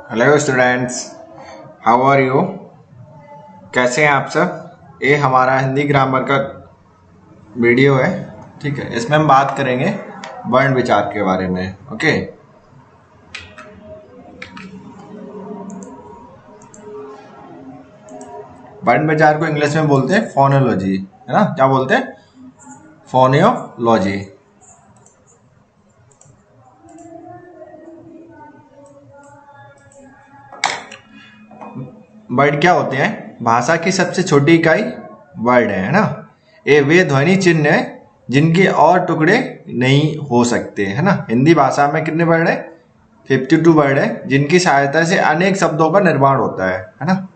Hello students, how are you. कैसे हैं आप सब। ये हमारा हिंदी ग्रामर का वीडियो है। ठीक है, इसमें हम बात करेंगे वर्ण विचार के बारे में। ओके, वर्ण विचार को इंग्लिश में बोलते हैं फोनोलॉजी, है ना। क्या बोलते हैं? फोनियोलॉजी। वर्ड क्या होते हैं? भाषा की सबसे छोटी इकाई वर्ड है ना। ये वे ध्वनि चिन्ह है जिनके और टुकड़े नहीं हो सकते, है ना। हिंदी भाषा में कितने वर्ड है? 52 वर्ड है जिनकी सहायता से अनेक शब्दों का निर्माण होता है ना।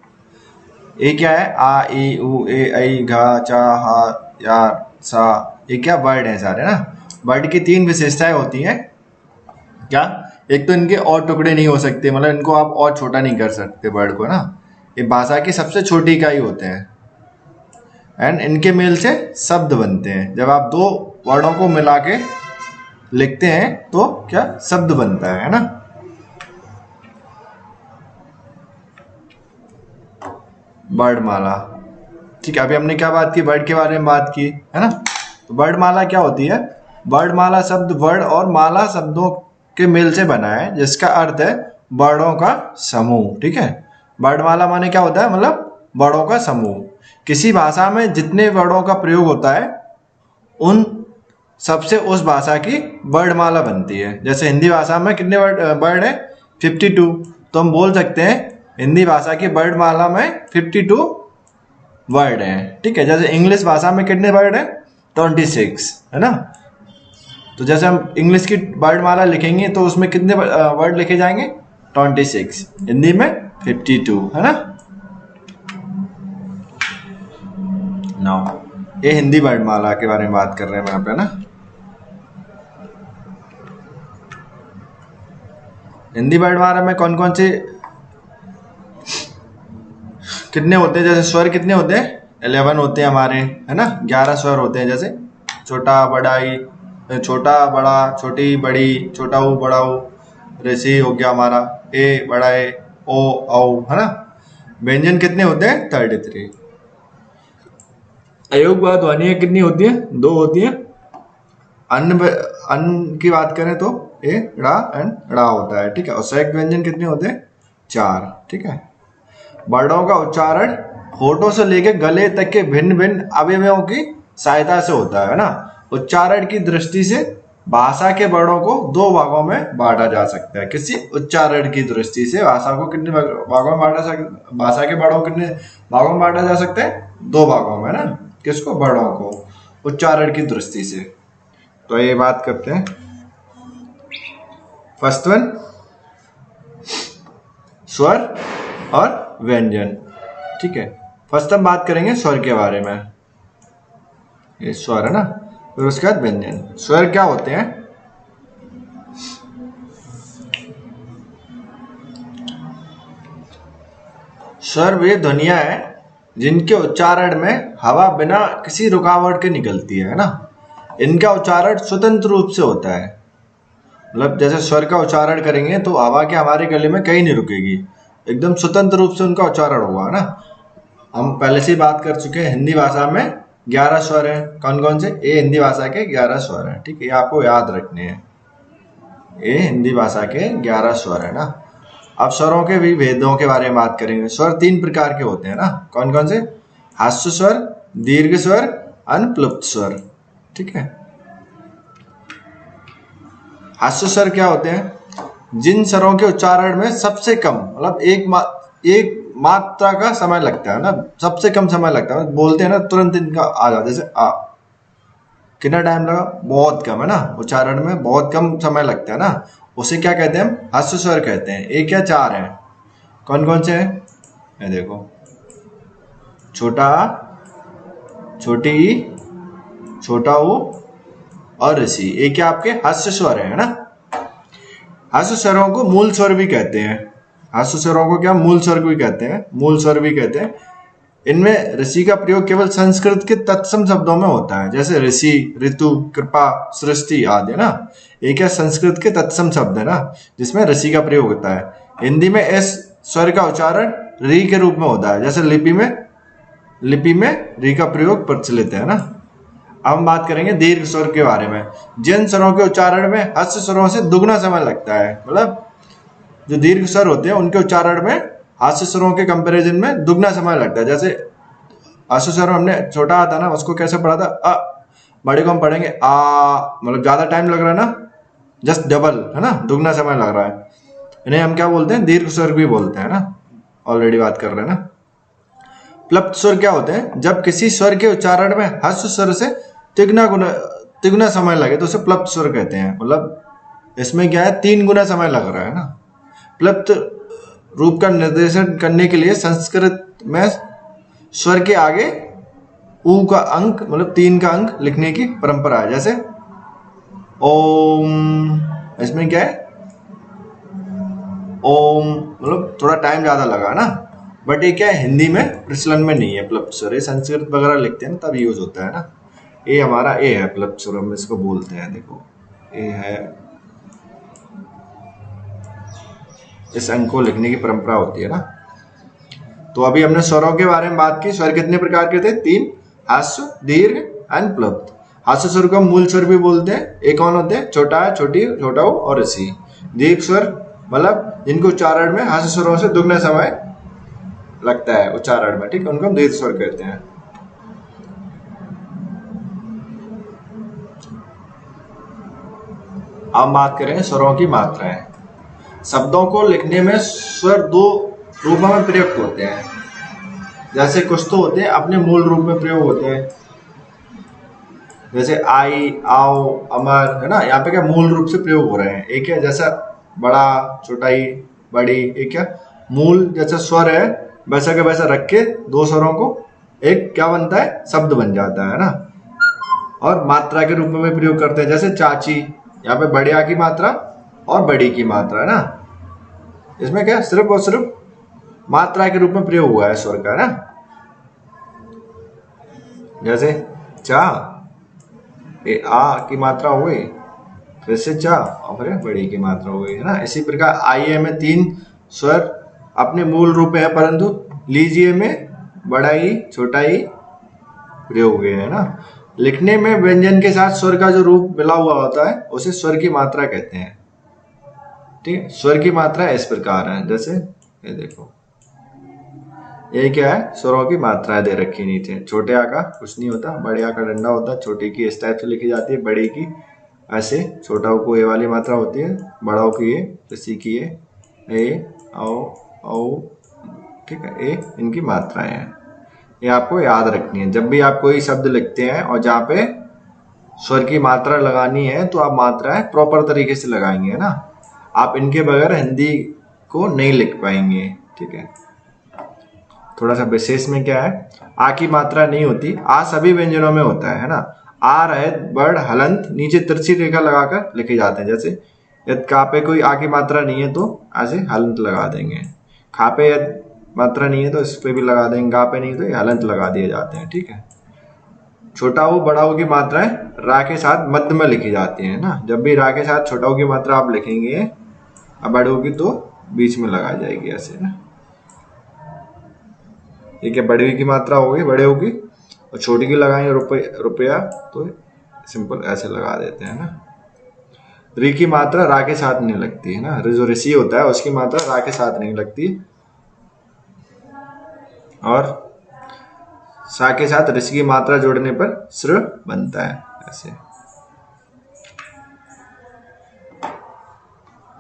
ये क्या है? आ ई उ ए ऐ घा चा हा या सा, ये क्या वर्ड है सारे ना। वर्ड की 3 विशेषताएं होती हैं। क्या? एक तो इनके और टुकड़े नहीं हो सकते, मतलब इनको आप और छोटा नहीं कर सकते वर्ड को ना। ये भाषा की सबसे छोटी इकाई होते हैं एंड इनके मेल से शब्द बनते हैं। जब आप दो वर्डों को मिला के लिखते हैं तो क्या शब्द बनता है ना। वर्णमाला। ठीक है, अभी हमने क्या बात की? वर्ड के बारे में बात की, है ना। तो वर्णमाला क्या होती है? वर्णमाला शब्द वर्ड और माला शब्दों के मेल से बना है, जिसका अर्थ है वर्णों का समूह। ठीक है, वर्णमाला माने क्या होता है? मतलब वर्णों का समूह। किसी भाषा में जितने वर्णों का प्रयोग होता है उन सबसे उस भाषा की वर्णमाला बनती है। जैसे हिंदी भाषा में कितने वर्ड है? 52। तो हम बोल सकते हैं हिंदी भाषा की वर्णमाला में 52 वर्ड हैं। ठीक है, जैसे इंग्लिश भाषा में कितने वर्ड है? 26, है ना। तो जैसे हम इंग्लिश की वर्णमाला लिखेंगे तो उसमें कितने वर्ड लिखे जाएंगे? 26। हिंदी में 52, है ना। नाउ ये हिंदी वर्णमाला के बारे में बात कर रहे हैं यहाँ पे ना। हिंदी वर्णमाला में कौन कौन से कितने होते हैं? जैसे स्वर कितने होते हैं? 11 होते हैं हमारे, है ना। 11 स्वर होते हैं, जैसे छोटा बड़ाई, छोटा बड़ा, छोटी बड़ी, छोटा ऊ बड़ा ऊ, ऋषि हो गया हमारा, ए बड़ा ए, ओ औ, है ना। व्यंजन कितने होते हैं? 33। अयोगवाद ध्वनियां कितनी होती है? 2 होती है। अन्न की बात करें तो ए ड़ा एंड ड़ा होता है। ठीक है, और संयुक्त व्यंजन कितने होते हैं? 4। ठीक है, वर्णों का उच्चारण होठों से लेकर गले तक के भिन्न भिन्न अवयवों की सहायता से होता है ना। उच्चारण की दृष्टि से भाषा के वर्णों को 2 भागों में बांटा जा सकता है। किसी उच्चारण की दृष्टि से भाषा को कितने भागों में बांटा सकता? भाषा के वर्णों कितने भागों में बांटा जा सकता है? 2 भागों में ना। किसको? वर्णों को, उच्चारण की दृष्टि से। तो ये बात करते हैं। फर्स्ट वन, स्वर और व्यंजन। ठीक है, फर्स्ट हम बात करेंगे स्वर के बारे में। ये स्वर है ना, फिर उसके बाद व्यंजन। स्वर क्या होते हैं? स्वर वे ध्वनियां हैं जिनके उच्चारण में हवा बिना किसी रुकावट के निकलती है ना। इनका उच्चारण स्वतंत्र रूप से होता है। मतलब जैसे स्वर का उच्चारण करेंगे तो हवा के हमारे गले में कहीं नहीं रुकेगी, एकदम स्वतंत्र रूप से उनका उच्चारण होगा ना। हम पहले से ही बात कर चुके हैं, हिंदी भाषा में 11 स्वर हैं। कौन कौन से? ये हिंदी भाषा के 11 स्वर हैं। ठीक है, ये आपको याद रखने हैं। ये हिंदी भाषा के 11 स्वर है ना। अब स्वरों के भी भेदों के बारे में बात करेंगे। स्वर 3 प्रकार के होते हैं ना। कौन कौन से? हास्य स्वर, दीर्घ स्वर, अनुप्लुप्त स्वर। ठीक है, हास्य स्वर क्या होते हैं? जिन स्वरों के उच्चारण में सबसे कम, मतलब एक मात्रा का समय लगता है ना, सबसे कम समय लगता है। बोलते हैं ना तुरंत इनका आ जाता है। जैसे आ, कितना टाइम लगा? बहुत कम, है ना। उच्चारण में बहुत कम समय लगता है ना, उसे क्या कहते हैं? हम हास्य स्वर कहते हैं। एक या 4 हैं। कौन कौन से हैं? ये देखो, छोटा, छोटी, छोटा ऊ और ऋषि। ये क्या आपके हास्य स्वर है ना। हास्य स्वरों को मूल स्वर भी कहते हैं। हास्य स्वरों को क्या मूल स्वर भी कहते हैं? मूल स्वर भी कहते हैं। इनमें ऋषि का प्रयोग केवल संस्कृत के तत्सम शब्दों में होता है, जैसे ऋषि, ऋतु, कृपा, सृष्टि आदि, है ना। एक है संस्कृत के तत्सम शब्द है ना, जिसमें ऋषि का प्रयोग होता है। हिंदी में एस स्वर का उच्चारण री के रूप में होता है, जैसे लिपि में री का प्रयोग प्रचलित है ना। अब हम बात करेंगे दीर्घ स्वर के बारे में। जिन स्वरों के उच्चारण में हस्त स्वरों से दुगना समय लगता है, मतलब जो दीर्घ स्वर होते हैं उनके उच्चारण में हास्य स्वरों के कंपैरिजन में दुगना समय लगता है। जैसे हास्य स्वर हमने छोटा था ना, उसको कैसे पढ़ा था, अ, बड़े को हम पढ़ेंगे आ, मतलब ज्यादा टाइम लग रहा है ना, जस्ट डबल, है ना, दुगना समय लग रहा है। इन्हें हम क्या बोलते हैं, दीर्घ स्वर भी बोलते हैं ना, ऑलरेडी बात कर रहे हैं ना। प्लप्त स्वर क्या होते हैं, जब किसी स्वर के उच्चारण में हस्त स्वर से तिगुना समय लगे तो उसे प्लप्त स्वर कहते हैं। मतलब इसमें क्या है, 3 गुना समय लग रहा है ना। प्लप्त रूप का निर्देशन करने के लिए संस्कृत में स्वर के आगे ऊ का अंक, मतलब 3 का अंक लिखने की परंपरा है। जैसे ओम, इसमें क्या है, ओम, मतलब थोड़ा टाइम ज्यादा लगा ना, बट ये क्या है, हिंदी में प्रचलन में नहीं है प्लप्त स्वर। ये संस्कृत वगैरह लिखते हैं तब यूज होता है ना। ये हमारा ए है प्लप्त स्वर, हम इसको बोलते हैं, देखो ए है, इस अंक को लिखने की परंपरा होती है ना। तो अभी हमने स्वरों के बारे में बात की। स्वर कितने प्रकार के थे, 3, हास्य, दीर्घ एंड प्लप्त। हास्य स्वर को मूल स्वर भी बोलते हैं। एक कौन होते हैं, छोटा, छोटी, छोटा ऊ और ऋषि। दीर्घ स्वर मतलब जिनको उच्चारण में हास्य स्वरों से दुगना समय लगता है उच्चारण में, ठीक है, उनको हम दीर्घ स्वर कहते हैं। अब बात करें स्वरों की मात्राएं। शब्दों को लिखने में स्वर 2 रूपों में प्रयुक्त होते हैं। जैसे कुछ तो होते हैं अपने मूल रूप में प्रयोग होते हैं, जैसे आई, आओ, अमर, है ना। यहाँ पे क्या मूल रूप से प्रयोग हो रहे हैं। एक है जैसा बड़ा, छोटाई, बड़ी, एक क्या मूल जैसा स्वर है वैसा के वैसा रख के 2 स्वरों को एक क्या बनता है, शब्द बन जाता है ना। और मात्रा के रूप में भी प्रयोग करते हैं, जैसे चाची, यहाँ पे बड़े आ की मात्रा और बड़ी की मात्रा है ना। इसमें क्या सिर्फ और सिर्फ मात्रा के रूप में प्रयोग हुआ है स्वर का, है ना। जैसे चा, ए आ की मात्रा हो गई, फिर से चा और फिर बड़ी की मात्रा हो गई, है ना। इसी प्रकार आई ए में 3 स्वर अपने मूल रूप में है, परंतु लीजिए में बड़ा ई, छोटा ई प्रयोग हुए, है ना। लिखने में व्यंजन के साथ स्वर का जो रूप मिला हुआ होता है उसे स्वर की मात्रा कहते हैं, ठीक है। स्वर की मात्रा इस प्रकार है, जैसे ये देखो, ये क्या है, स्वरों की मात्राएं दे रखी नीचे। छोटे आ का कुछ नहीं होता, बड़े आ का डंडा होता है, छोटे की इस टाइप से लिखी जाती है, बड़ी की ऐसे, छोटा को ए वाली मात्रा होती है, बड़ा की ए, ऋषि की ए, आओ, औ, ठीक है, ए इनकी मात्राएं हैं। ये आपको याद रखनी है। जब भी आप कोई शब्द लिखते हैं और जहाँ पे स्वर की मात्रा लगानी है तो आप मात्राएं प्रॉपर तरीके से लगाएंगे, है ना। आप इनके बगैर हिंदी को नहीं लिख पाएंगे, ठीक है। थोड़ा सा विशेष में क्या है, आ की मात्रा नहीं होती, आ सभी व्यंजनों में होता है ना। आ रहे बड़ हलंत नीचे तिरछी रेखा लगाकर लिखे जाते हैं। जैसे यदि का पे कोई आ की मात्रा नहीं है तो ऐसे हलंत लगा देंगे। खा पे यदि मात्रा नहीं है तो इस पे भी लगा देंगे, गा पे नहीं तो ये हलंत लगा दिए जाते हैं, ठीक है। छोटा हो बड़ा हो की मात्राएं रा के साथ मध्य में लिखी जाती है ना। जब भी रा के साथ छोटा हो की मात्रा आप लिखेंगे अब बड़े होगी तो बीच में लगाई जाएगी ऐसे ना। ठीक है, बड़ी की मात्रा होगी बड़े होगी और छोटी की लगाएंगे रुपया तो सिंपल ऐसे लगा देते हैं ना। री की मात्रा रा के साथ नहीं लगती है ना, जो ऋषि होता है उसकी मात्रा रा के साथ नहीं लगती और सा के साथ ऋषि की मात्रा जोड़ने पर स्र बनता है ऐसे।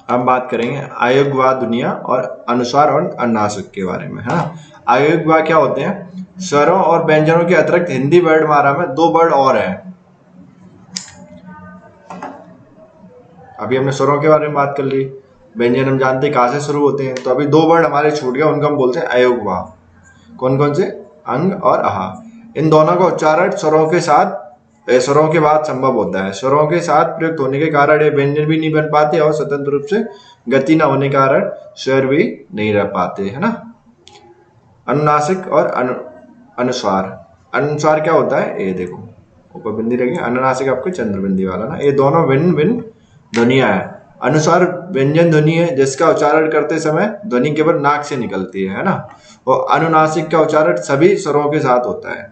अब बात करेंगे आयुग्वा दुनिया और अनुस्वार और अनुनासिक के बारे में, है ना। आयुग्वा क्या होते हैं, स्वरों और व्यंजनों के अतिरिक्त हिंदी वर्णमाला में 2 वर्ड और हैं। अभी हमने स्वरों के बारे में बात कर ली, व्यंजन हम जानते हैं कहाँ से शुरू होते हैं, तो अभी 2 वर्ड हमारे छूट गए, उनको हम बोलते हैं अयुग्वा। कौन कौन से, अंग और आहा। इन दोनों का उच्चारण स्वरों के बाद संभव होता है। स्वरों के साथ प्रयुक्त होने के कारण ये व्यंजन भी नहीं बन पाते और स्वतंत्र रूप से गति न होने के कारण स्वर भी नहीं रह पाते, है ना। अनुनासिक और अनुस्वार। अनुस्वार क्या होता है, ये देखो ऊपर बिंदी रखी, अनुनासिक आपके चंद्र बिंदी वाला ना, ये दोनों भिन्न भिन्न ध्वनियां है। अनुस्वार व्यंजन ध्वनि है जिसका उच्चारण करते समय ध्वनि केवल नाक से निकलती है ना। और अनुनासिक का उच्चारण सभी स्वरों के साथ होता है।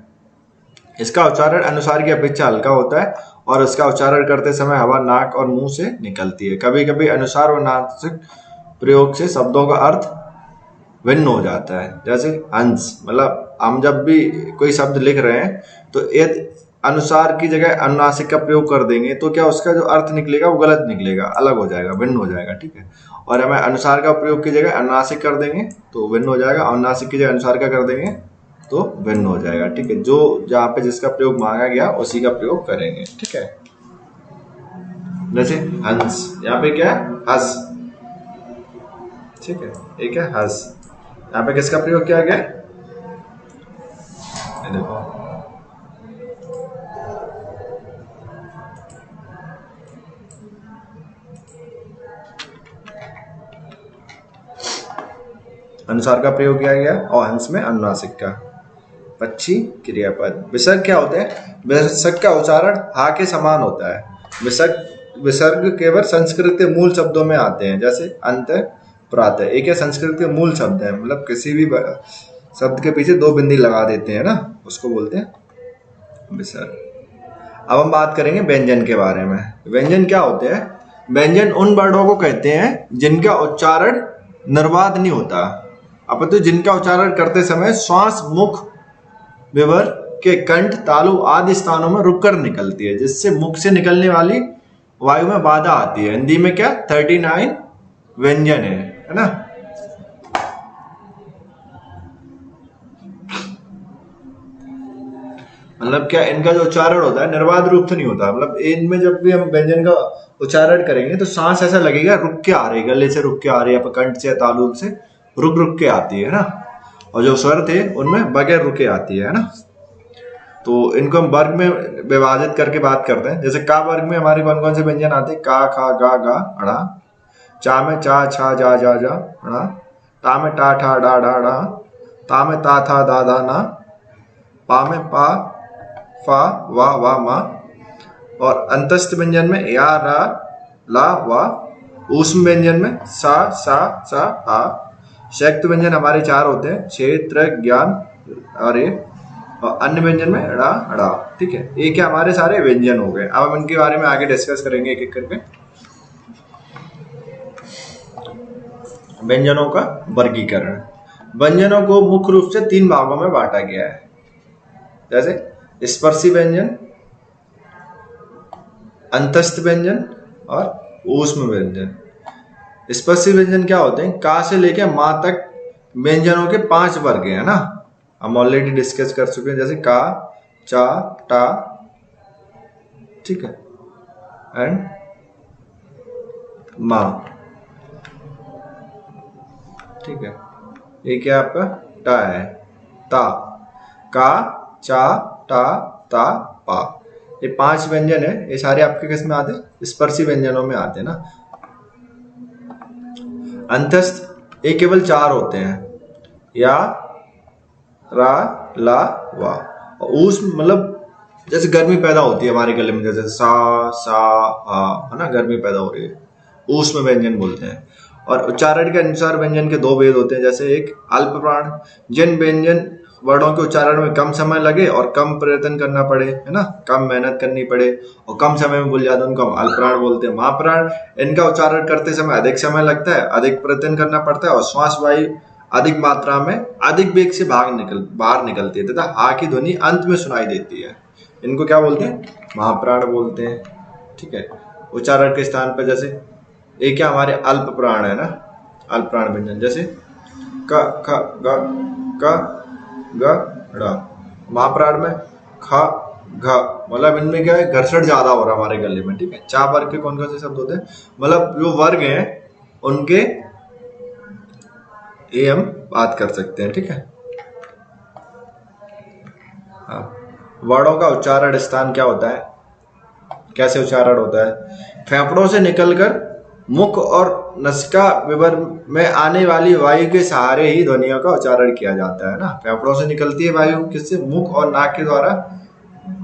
इसका उच्चारण अनुसार की अपेक्षा हल्का होता है और इसका उच्चारण करते समय हवा नाक और मुंह से निकलती है। कभी कभी अनुसार और नासिक प्रयोग से शब्दों का अर्थ भिन्न हो जाता है। जैसे हंस, मतलब हम जब भी कोई शब्द लिख रहे हैं तो यदि अनुसार की जगह अनुनासिक का प्रयोग कर देंगे तो क्या उसका जो अर्थ निकलेगा वो गलत निकलेगा, अलग हो जाएगा, भिन्न हो जाएगा, ठीक है। और हमें अनुसार का प्रयोग की जगह अनुनासिक कर देंगे तो भिन्न हो जाएगा, अनुनासिक की जगह अनुसार का कर देंगे तो भिन्न हो जाएगा, ठीक है। जो जहाँ पे जिसका प्रयोग मांगा गया उसी का प्रयोग करेंगे, ठीक है। जैसे हंस, यहाँ पे क्या है, हंस, ठीक है, एक है हंस। यहाँ पे किसका प्रयोग किया गया, देखो अनुसार का प्रयोग किया गया और हंस में अनुनासिक का। पक्षी क्रियापद। विसर्ग क्या होते हैं, विसर्ग का उच्चारण हा के समान होता है। विसर्ग केवल संस्कृत के मूल शब्दों में आते हैं, जैसे अंत, प्रातः, एक है संस्कृत के मूल शब्द है, मतलब किसी भी शब्द के पीछे दो बिंदी लगा देते हैं ना, उसको बोलते हैं विसर्ग। अब हम बात करेंगे व्यंजन के बारे में। व्यंजन क्या होते हैं, व्यंजन उन वर्णों को कहते हैं जिनका उच्चारण निर्बाध नहीं होता, अपितु जिनका उच्चारण करते समय श्वास मुख विवर के कंठ, तालु आदि स्थानों में रुककर निकलती है, जिससे मुख से निकलने वाली वायु में बाधा आती है। हिंदी में क्या 39 व्यंजन है ना। मतलब क्या इनका जो उच्चारण होता है निर्बाध रूप से नहीं होता, मतलब इनमें जब भी हम व्यंजन का उच्चारण करेंगे तो सांस ऐसा लगेगा रुक के आ रही, गले से रुक के आ रही है, कंठ से तालु से रुक रुक के आती है ना। और जो स्वर थे उनमें बगैर रुके आती है ना। तो इनको हम वर्ग में विभाजित करके बात करते हैं। जैसे का वर्ग में हमारे कौन कौन से व्यंजन आते हैं, का, खा, गा, गा, अड़ा। चा में चा, छा, जा, जा, जा, अड़ा। टा में टा, ठा, डा, डा, डा। ता में ता, था, दा, दा, ना। पा में पा, फा, वा, वा, मा। और अंतस्थ व्यंजन में या, रा, ला, वा। ऊष्म व्यंजन में सा, सा, सा, आ। शक्त व्यंजन हमारे 4 होते हैं, क्षेत्र, ज्ञान और ये। और अन्य व्यंजन में ड़ा, अड़ा, ठीक है। ये क्या हमारे सारे व्यंजन हो गए। अब हम इनके बारे में आगे डिस्कस करेंगे एक एक करके। व्यंजनों का वर्गीकरण। व्यंजनों को मुख्य रूप से 3 भागों में बांटा गया है, जैसे स्पर्शी व्यंजन, अंतस्थ व्यंजन और ऊष्म व्यंजन। स्पर्शी व्यंजन क्या होते हैं, का से लेके मां तक व्यंजनों के 5 वर्ग है ना, हम ऑलरेडी डिस्कस कर चुके हैं। जैसे का, चा, टा, ठीक है, एंड मा, ठीक है। ये क्या आपका टा है, ता, का, चा, टा, ता, पा। ये 5 व्यंजन है, ये सारे आपके किस में आते हैं, स्पर्शी व्यंजनों में आते हैं ना। अंतस्थ ये केवल 4 होते हैं, या, रा, ला, वा। और ऊष्म मतलब जैसे गर्मी पैदा होती है हमारे गले में, जैसे सा, सा, हा, है ना, गर्मी पैदा हो रही है, ऊष्म व्यंजन बोलते हैं। और उच्चारण के अनुसार व्यंजन के 2 भेद होते हैं, जैसे एक अल्प प्राण, जिन व्यंजन वर्णों के उच्चारण में कम समय लगे और कम प्रयत्न करना पड़े, है ना, कम मेहनत करनी पड़े और कम समय में बोल जाते हैं, उनको हम अल्प प्राण बोलते हैं। महाप्राण, इनका उच्चारण करते समय अधिक समय लगता है, अधिक प्रयत्न करना पड़ता है और श्वास वायु अधिक मात्रा में अधिक वेग से बाहर निकलती है तथा हा की ध्वनि अंत में सुनाई देती है। इनको क्या बोलते हैं, महाप्राण बोलते हैं, ठीक है। उच्चारण के स्थान पर जैसे एक क्या हमारे अल्प प्राण है ना, अल्प प्राण व्यंजन, जैसे क, ख, ग, ग, ड़। महाप्राण में ख, घ, मतलब इनमें क्या है, घर्षण ज्यादा हो रहा है हमारे गले में, ठीक है। चा वर्ग के कौन कौन से शब्द होते हैं, मतलब जो वर्ग हैं उनके ये हम बात कर सकते हैं, ठीक है। हाँ, वर्णों का उच्चारण स्थान क्या होता है, कैसे उच्चारण होता है, फेफड़ों से निकलकर मुख और नासिका विवर में आने वाली वायु के सहारे ही ध्वनियों का उच्चारण किया जाता है ना। फेफड़ों से निकलती है वायु किससे? मुख और नाक के द्वारा।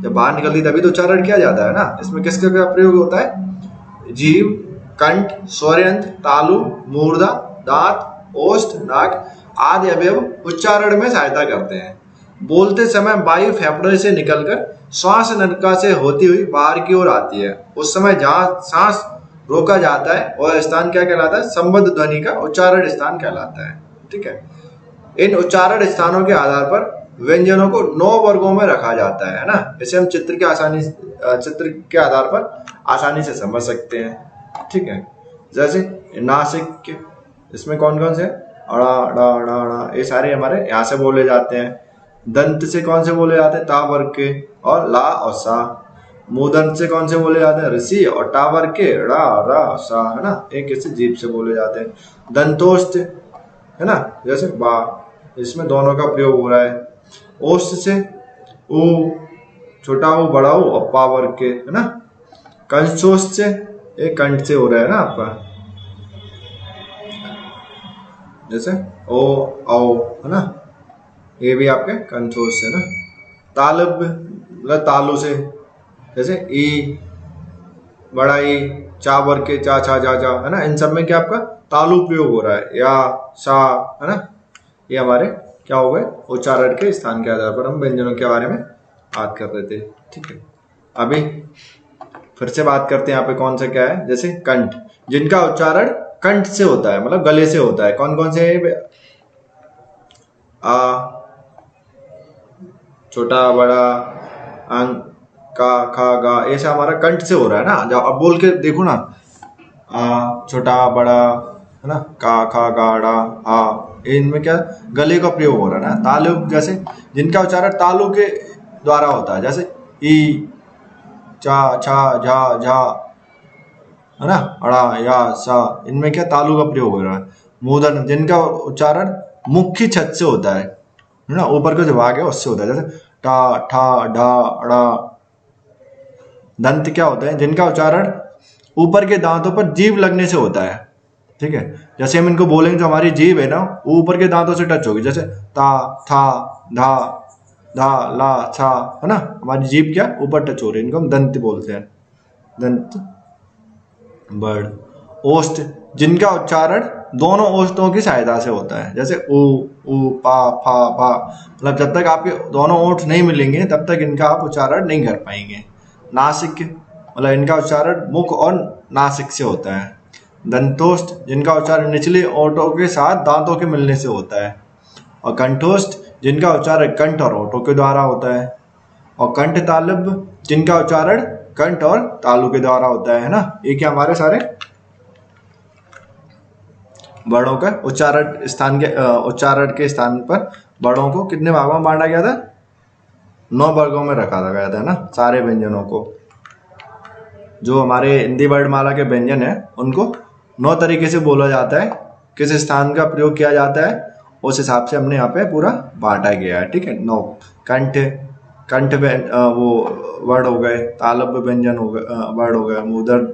जब बाहर निकलती तभी तो उच्चारण किया जाता है ना। इसमें किसका क्या प्रयोग होता है? जीभ, कंठ, स्वरयंत्र, तालु, मूर्धा, दांत, ओष्ठ, नाक आदि अवयव उच्चारण में सहायता करते हैं। बोलते समय वायु फेफड़े से निकलकर श्वास नलिका से होती हुई बाहर की ओर आती है। उस समय जहां सांस रोका जाता है वह स्थान क्या कहलाता है? संबद्ध ध्वनि का उच्चारण स्थान कहलाता है। ठीक है। इन उच्चारण स्थानों के आधार पर व्यंजनों को 9 वर्गों में रखा जाता है ना। इसे हम चित्र के आधार पर आसानी से समझ सकते हैं। ठीक है। जैसे नासिक, इसमें कौन कौन से? अड़ा, अड़ा, अड़ा, अड़ा, ये सारे हमारे यहाँ से बोले जाते हैं। दंत से कौन से बोले जाते हैं? ता वर्ग के और ला और सा। मूर्धन्य से कौन से बोले जाते हैं? ऋषि और टा वर्ग के रा, रा, सा, है ना। एक इससे जीभ से बोले जाते हैं। दंतोष्ठ है ना, जैसे बा, इसमें दोनों का प्रयोग हो रहा है। ओष्ठ से ऊ, छोटा ऊ, बड़ा ऊ और पा वर्ग के, है ना। कंठोष्ठ से एक कंठ से हो रहा है ना आपका, जैसे ओ, औ, है ना, ये भी आपके कंठोष्ठ से ना। तालब मतलब तालु से, जैसे ई, बड़ा ई, चा वर्ग के चा, छा, जा, जा, है ना। इन सब में क्या आपका तालु प्रयोग हो रहा है। या, सा, है ना। ये हमारे क्या हो गए? उच्चारण के स्थान के आधार पर हम व्यंजनों के बारे में बात कर रहे थे। ठीक है। अभी फिर से बात करते हैं यहाँ पे कौन सा क्या है। जैसे कंठ, जिनका उच्चारण कंठ से होता है, मतलब गले से होता है। कौन कौन से? आ, छोटा, बड़ा, अंग, का, खा, गा, ऐसा हमारा कंठ से हो रहा है ना। जब अब बोल के देखो ना, आ, छोटा, बड़ा, है ना, का, खा, गा, डा, आ, इनमें क्या गले का प्रयोग हो रहा है ना। तालु, जैसे जिनका उच्चारण तालु के द्वारा होता है, जैसे ई, चा, छा, झा, झा, है ना, अड़ा, या, सा, इनमें क्या तालु का प्रयोग हो रहा है। मूर्धन्य, जिनका उच्चारण मुख्य छत से होता है ना, ऊपर का जो भाग है उससे होता है, जैसे टा, ठा, ढा, अड़ा। दंत क्या होता है? जिनका उच्चारण ऊपर के दांतों पर जीभ लगने से होता है। ठीक है। जैसे हम इनको बोलेंगे तो हमारी जीभ है ना, ऊपर के दांतों से टच होगी, जैसे ता, था, धा, धा, ला, छा, है ना। हमारी जीभ क्या ऊपर टच हो रही है, इनको हम दंत बोलते हैं। दंत, बर्ड। ओष्ठ, जिनका उच्चारण दोनों ओष्ठों की सहायता से होता है, जैसे ऊ, ऊ, पा, फा, फा। मतलब जब तक आपके दोनों ओठ नहीं मिलेंगे तब तक इनका आप उच्चारण नहीं कर पाएंगे। नासिक, मतलब इनका उच्चारण मुख और नासिक से होता है। दंतोष्ठ, जिनका उच्चारण निचले ओठों के साथ दांतों के मिलने से होता है। और कंठोष्ठ, जिनका उच्चारण कंठ और ओठों के द्वारा होता है। और कंठ तालुब, जिनका उच्चारण कंठ और तालु के द्वारा होता है ना। ये क्या हमारे सारे वर्णों का उच्चारण के स्थान पर वर्णों को कितने भागों में बांटा गया था? 9 वर्गों में रखा गया था ना, सारे व्यंजनों को। जो हमारे हिंदी वर्णमाला के व्यंजन है उनको 9 तरीके से बोला जाता है। किस स्थान का प्रयोग किया जाता है उस हिसाब से हमने यहाँ पे पूरा बांटा गया है। ठीक है। 9 कंठ, कंठ वो वर्ड हो गए, तालव्य व्यंजन हो गए, वर्ड हो गया, मूर्धन्य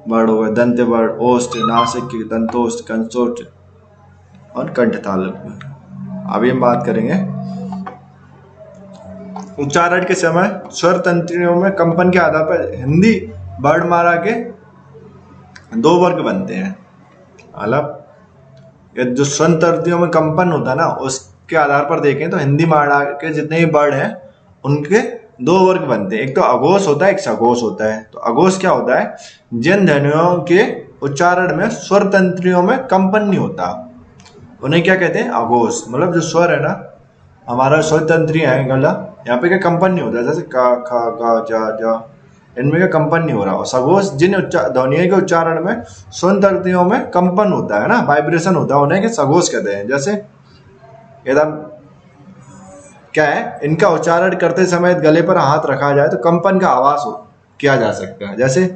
वर्ड हो गए, दंत वर्ड, ओष्ठ, नासिक, दंतोष्ठ, कंठोष्ठ और कंठ तालव्य। अभी हम बात करेंगे उच्चारण के समय स्वर तंत्रियों में कंपन के आधार पर हिंदी वर्णमाला के 2 वर्ग बनते हैं। मतलब जो स्वर तंत्रियों में कंपन होता है ना, उसके आधार पर देखें तो हिंदी माला के जितने भी वर्ण हैं उनके 2 वर्ग बनते हैं। एक तो अघोष होता है, एक सघोष होता है। तो अघोष क्या होता है? जिन ध्वनियों के उच्चारण में स्वर तंत्रियों में कंपन नहीं होता उन्हें क्या कहते हैं? अघोष। मतलब जो स्वर है ना, हमारा स्वर तंत्रियां है, गला, यहाँ पे क्या कंपन नहीं होता, जैसे का, खा, गा, जा, जा, इनमें क्या कंपन नहीं हो रहा। और सघोष जिन ध्वनियों के उच्चारण में स्वर तंत्रियों में कंपन होता है ना, वाइब्रेशन होता है, उन्हें के सघोष कहते हैं। जैसे एकदम क्या है, इनका उच्चारण करते समय गले पर हाथ रखा जाए तो कंपन का आवाज किया जा सकता है। जैसे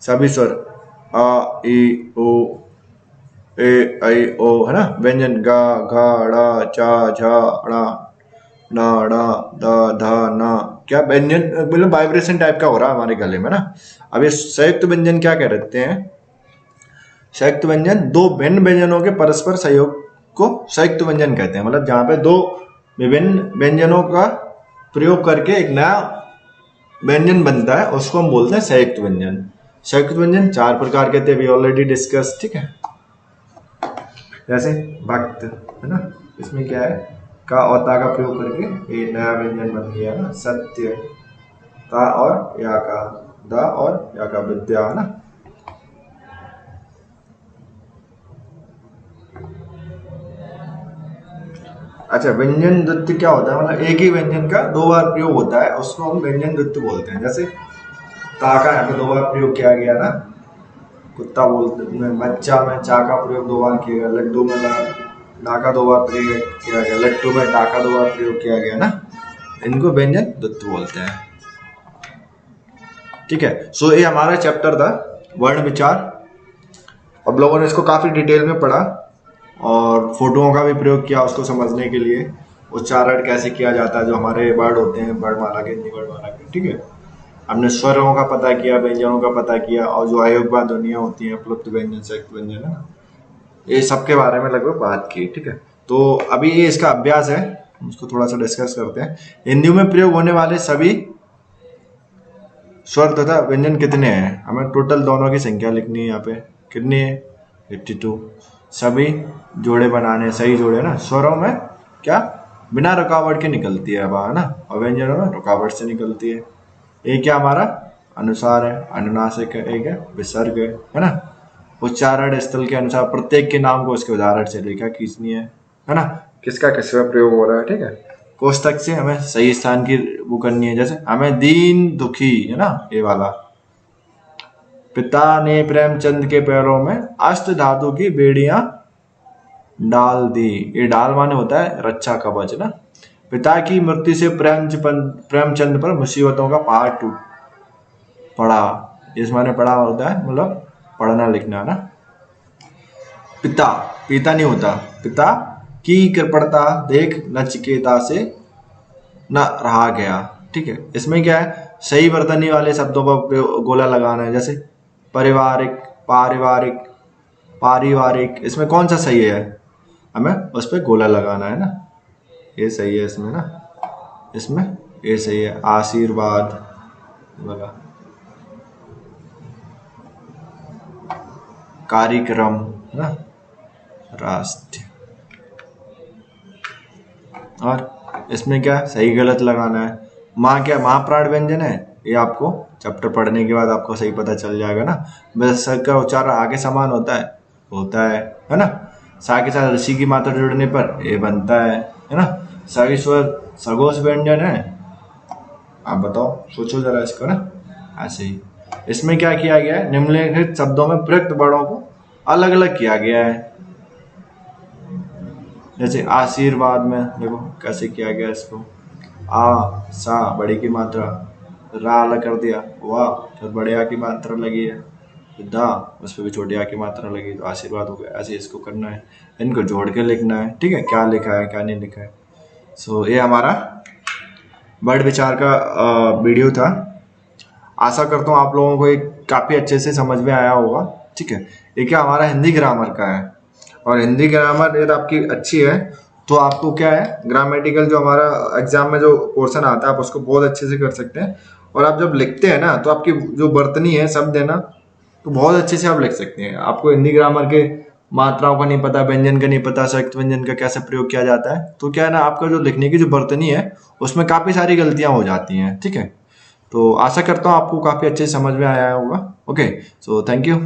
सभी स्वर आ, ई, ओ, ए, ऐ, ओ, है ना, व्यंजन गा, घा, ड़ा, चा, झा, ड़ा, ना, डा, दा, धा, ना, क्या व्यंजन मतलब वाइब्रेशन टाइप का हो रहा है हमारे गले में ना। अब ये संयुक्त व्यंजन क्या कहते हैं? संयुक्त व्यंजन दो भिन्न व्यंजनों के परस्पर सहयोग को संयुक्त व्यंजन कहते हैं। मतलब जहां पे दो विभिन्न व्यंजनों का प्रयोग करके एक नया व्यंजन बनता है उसको हम बोलते हैं संयुक्त व्यंजन। संयुक्त व्यंजन 4 प्रकार के थे, अभी ऑलरेडी डिस्कस, ठीक है। जैसे भक्त है ना, इसमें क्या है, का और ता का प्रयोग करके एक नया व्यंजन बन गया ना। सत्य, ता और या का, दा और या का, विद्या है ना। अच्छा, व्यंजन द्वित्व क्या होता है, मतलब एक ही व्यंजन का 2 बार प्रयोग होता है, उसको हम व्यंजन द्वित्व बोलते हैं। जैसे ता का यहाँ पे 2 बार प्रयोग किया गया ना, कुत्ता बोलते हैं, बच्चा में चा का प्रयोग 2 बार किया गया, लड्डू में डा का 2 बार प्रयोग किया गया, लट्टू में टा का 2 बार प्रयोग किया गया ना, इनको व्यंजन द्वित्व बोलते हैं, ठीक है। सो ये हमारा चैप्टर था वर्ण विचार। अब लोगों ने इसको काफी डिटेल में पढ़ा और फोटोओं का भी प्रयोग किया उसको समझने के लिए, उच्चारण कैसे किया जाता है जो हमारे वर्ड होते हैं वर्णमाला के, हिंदी वर्णमाला के, ठीक है। हमने स्वरों का पता किया, व्यंजनों का पता किया, और जो अयोग्यवाद ध्वनियां होती हैं, प्लुप्त व्यंजन, संयुक्त व्यंजन है ना, ये सबके बारे में लगभग बात की, ठीक है। तो अभी ये इसका अभ्यास है, उसको थोड़ा सा डिस्कस करते हैं। हिंदी में प्रयोग होने वाले सभी स्वर तथा व्यंजन कितने हैं, हमें टोटल दोनों की संख्या लिखनी है। यहाँ पे कितनी है, 52। सभी जोड़े बनाने, सही जोड़े ना, स्वरों में क्या बिना रुकावट के निकलती है है ना, और व्यंजनों में रुकावट से निकलती है। एक क्या हमारा अनुसार है, अनुनासिक है, एक है विसर्ग है ना। उच्चारण स्थल के अनुसार प्रत्येक के नाम को उसके उदाहरण से रेखा खींचनी है ना, किसका किसका प्रयोग हो रहा है, ठीक है। कोष्टक से हमें सही स्थान की वो करनी है, जैसे हमें दीन दुखी है ना, ये वाला। पिता ने प्रेमचंद के पैरों में अष्ट धातु की बेड़ियां डाल दी, ये डाल माने होता है रक्षा कवच ना। पिता की मृत्यु से प्रेमचंद पर मुसीबतों का पहाड़ टूट पड़ा, इस माने पड़ा होता है मतलब पढ़ना लिखना ना। पिता, पिता नहीं होता, पिता की कृपणता देख नचिकेता से न रहा गया, ठीक है। इसमें क्या है, सही वर्तनी वाले शब्दों पर गोला लगाना है, जैसे पारिवारिक, पारिवारिक, पारिवारिक, इसमें कौन सा सही है, हमें उस पर गोला लगाना है ना, ये सही है इसमें ना, इसमें ये सही है। आशीर्वाद लगा, कार्यक्रम ना, राष्ट्र, और इसमें क्या सही गलत लगाना है। माँ क्या महाप्राण व्यंजन है, ये आपको चैप्टर पढ़ने के बाद आपको सही पता चल जाएगा ना। बस स का उच्चारण आगे समान होता है ना। सा के साथ ऋषि की मात्रा जुड़ने पर ये बनता है ना। सा के स्वर सगोश व्यंजन है, आप बताओ, सोचो जरा इसको ना, ऐसे ही। इसमें क्या किया गया है, निम्नलिखित शब्दों में प्रयुक्त वर्णों को अलग अलग किया गया है। जैसे आशीर्वाद में देखो कैसे किया गया इसको, आ सा बड़ी की मात्रा, रा अलग कर दिया, वाह फिर बड़े आ की मात्रा लगी है, दा उस पर भी छोटी आ की मात्रा लगी, तो आशीर्वाद हो गया। ऐसे इसको करना है, इनको जोड़ के लिखना है, ठीक है, क्या लिखा है क्या नहीं लिखा है। सो ये हमारा वर्ड विचार का वीडियो था। आशा करता हूँ आप लोगों को एक काफ़ी अच्छे से समझ में आया होगा, ठीक है। ये क्या हमारा हिंदी ग्रामर का है, और हिंदी ग्रामर यदि आपकी अच्छी है तो आपको क्या है, ग्रामेटिकल जो हमारा एग्जाम में जो पोर्शन आता है आप उसको बहुत अच्छे से कर सकते हैं। और आप जब लिखते हैं ना तो आपकी जो वर्तनी है शब्द है ना, तो बहुत अच्छे से आप लिख सकते हैं। आपको हिंदी ग्रामर के मात्राओं का नहीं पता, व्यंजन का नहीं पता, संयुक्त व्यंजन का कैसे प्रयोग किया जाता है, तो क्या है ना, आपका जो लिखने की जो वर्तनी है उसमें काफ़ी सारी गलतियां हो जाती हैं, ठीक है। तो आशा करता हूँ आपको काफ़ी अच्छे से समझ में आया होगा। Okay, so thank you.